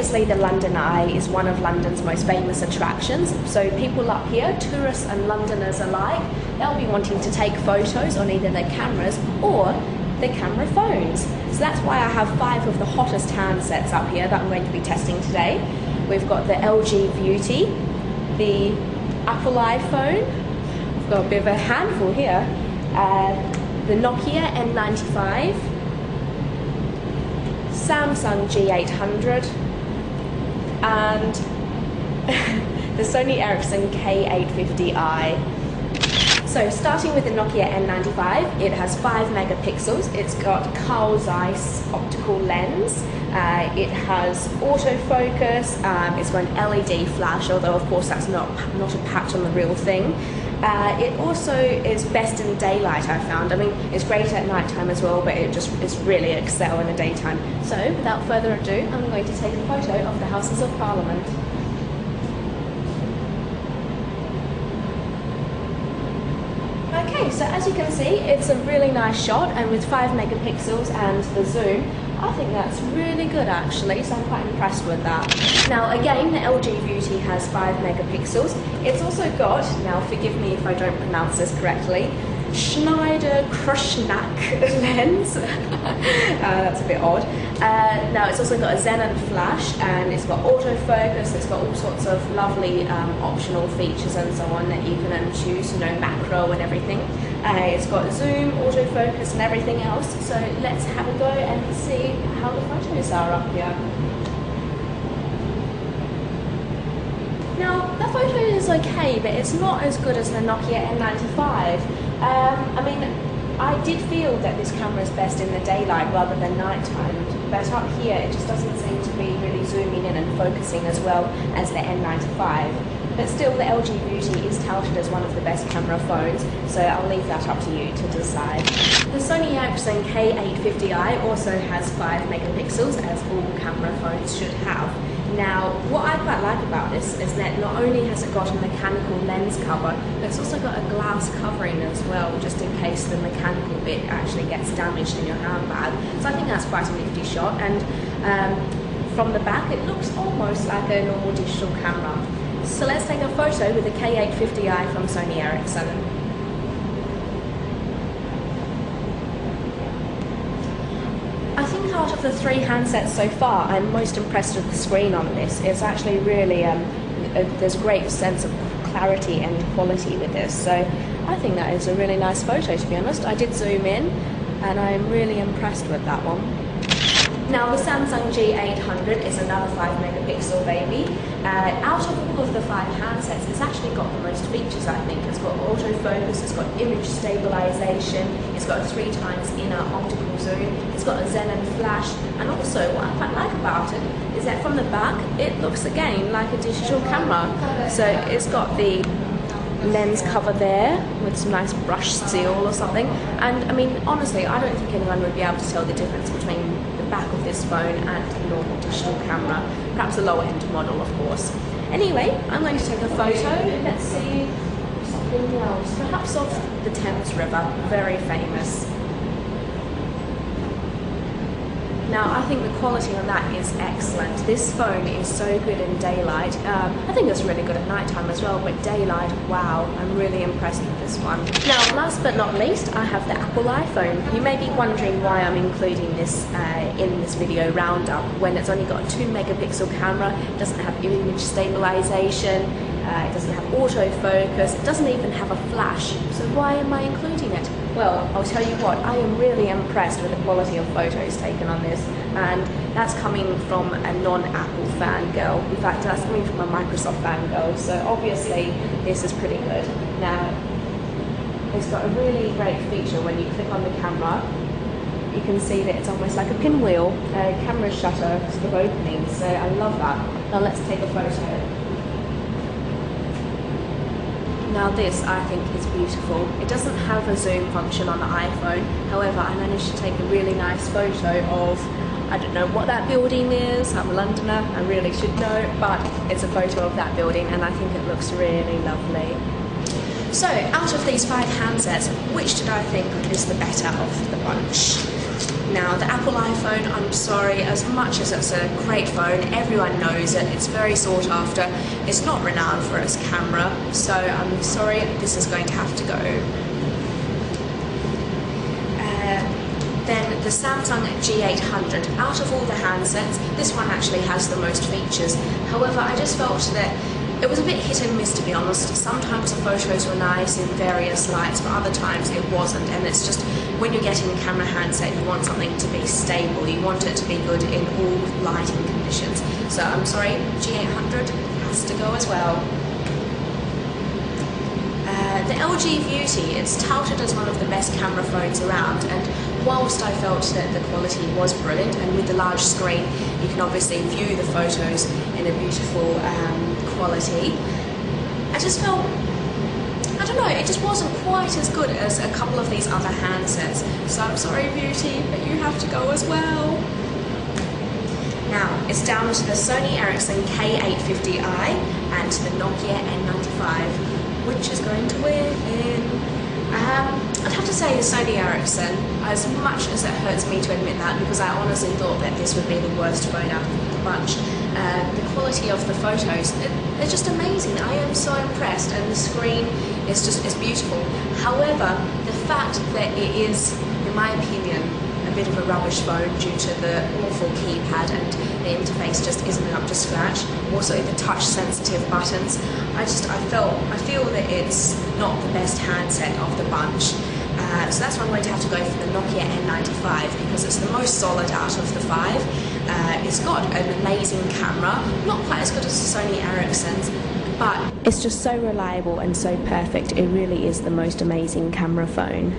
obviously the London Eye is one of London's most famous attractions, so people up here, tourists and Londoners alike, they'll be wanting to take photos on either their cameras or their camera phones. So that's why I have 5 of the hottest handsets up here that I'm going to be testing today. We've got the LG Beauty, the Apple iPhone, we've got a bit of a handful here, the Nokia N95, Samsung G800, and the Sony Ericsson K850i. So starting with the Nokia N95, it has 5 megapixels, it's got Carl Zeiss optical lens, it has autofocus, it's got an LED flash, although of course that's not a patch on the real thing. It also is best in daylight, I found. I mean, it's great at night time as well, but it's really excel in the daytime. So without further ado, I'm going to take a photo of the Houses of Parliament. Okay, so as you can see, it's a really nice shot, and with 5 megapixels and the zoom, I think that's really good actually, so I'm quite impressed with that. Now again, the LG Beauty has 5 megapixels. It's also got, now forgive me if I don't pronounce this correctly, Schneider Kreuznach lens. That's a bit odd. Now it's also got a Xenon flash, and it's got autofocus, it's got all sorts of lovely optional features and so on that you can choose, you know, macro and everything. It's got zoom, autofocus and everything else, so let's have a go and see how the photos are up here. Now, the photo is okay, but it's not as good as the Nokia N95. I mean, I did feel that this camera is best in the daylight rather than nighttime, but up here it just doesn't seem to be really zooming in and focusing as well as the N95. But still, the LG Beauty is touted as one of the best camera phones, so I'll leave that up to you to decide. The Sony Ericsson K850i also has 5 megapixels, as all camera phones should have. Now, what I quite like about this is that not only has it got a mechanical lens cover, but it's also got a glass covering as well, just in case the mechanical bit actually gets damaged in your handbag. So I think that's quite a nifty shot, and from the back it looks almost like a normal digital camera. So let's take a photo with the K850i from Sony Ericsson. I think out of the 3 handsets so far, I'm most impressed with the screen on this. It's actually really, there's a great sense of clarity and quality with this. So I think that is a really nice photo, to be honest. I did zoom in, and I'm really impressed with that one. Now the Samsung G800 is another 5 megapixel baby. Out of all of the 5 handsets, it's actually got the most features, I think. It's got autofocus, it's got image stabilization, it's got a 3 times inner optical zoom, it's got a Xenon flash, and also what I quite like about it is that from the back it looks again like a digital camera. So it's got the lens cover there with some nice brush seal or something, and I mean honestly I don't think anyone would be able to tell the difference between the back of this phone and a normal digital camera, perhaps a lower end model of course. Anyway, I'm going to take a photo. Let's see something else, perhaps of the Thames River, very famous. Now, I think the quality on that is excellent. This phone is so good in daylight. I think it's really good at nighttime as well, but daylight, wow, I'm really impressed with this one. Now, last but not least, I have the Apple iPhone. You may be wondering why I'm including this in this video roundup when it's only got a 2 megapixel camera, it doesn't have image stabilization, it doesn't have autofocus, it doesn't even have a flash. So why am I including it? Well, I'll tell you what, I am really impressed with the quality of photos taken on this, and that's coming from a non-Apple fangirl. In fact, that's coming from a Microsoft fangirl, so obviously this is pretty good. Now, it's got a really great feature when you click on the camera. You can see that it's almost like a pinwheel, camera shutter sort of opening, so I love that. Now let's take a photo. Now this, I think, is beautiful. It doesn't have a zoom function on the iPhone, however, I managed to take a really nice photo of, I don't know what that building is, I'm a Londoner, I really should know, but it's a photo of that building and I think it looks really lovely. So, out of these 5 handsets, which did I think is the better of the bunch? Now, the Apple iPhone, I'm sorry, as much as it's a great phone, everyone knows it, it's very sought after, it's not renowned for its camera, so I'm sorry, this is going to have to go. Then the Samsung G800, out of all the handsets, this one actually has the most features. However, I just felt that it was a bit hit and miss, to be honest. Sometimes the photos were nice in various lights, but other times it wasn't. And it's just, when you're getting a camera handset, you want something to be stable. You want it to be good in all lighting conditions. So I'm sorry, G800 has to go as well. The LG Beauty, it's touted as one of the best camera phones around, and whilst I felt that the quality was brilliant, and with the large screen you can obviously view the photos in a beautiful quality, I just felt, I don't know, it just wasn't quite as good as a couple of these other handsets. So I'm sorry, Beauty, but you have to go as well. Now, it's down to the Sony Ericsson K850i and the Nokia N95. Which is going to win? I'd have to say the Sony Ericsson, as much as it hurts me to admit that, because I honestly thought that this would be the worst phone out of the bunch. The quality of the photos, they're just amazing. I am so impressed, and the screen is beautiful. However, the fact that it is, in my opinion, a bit of a rubbish phone due to the awful keypad and the interface just isn't up to scratch. Also the touch sensitive buttons. I feel that it's not the best handset of the bunch. So that's why I'm going to have to go for the Nokia N95 because it's the most solid out of the five. It's got an amazing camera, not quite as good as the Sony Ericsson's, but it's just so reliable and so perfect. It really is the most amazing camera phone.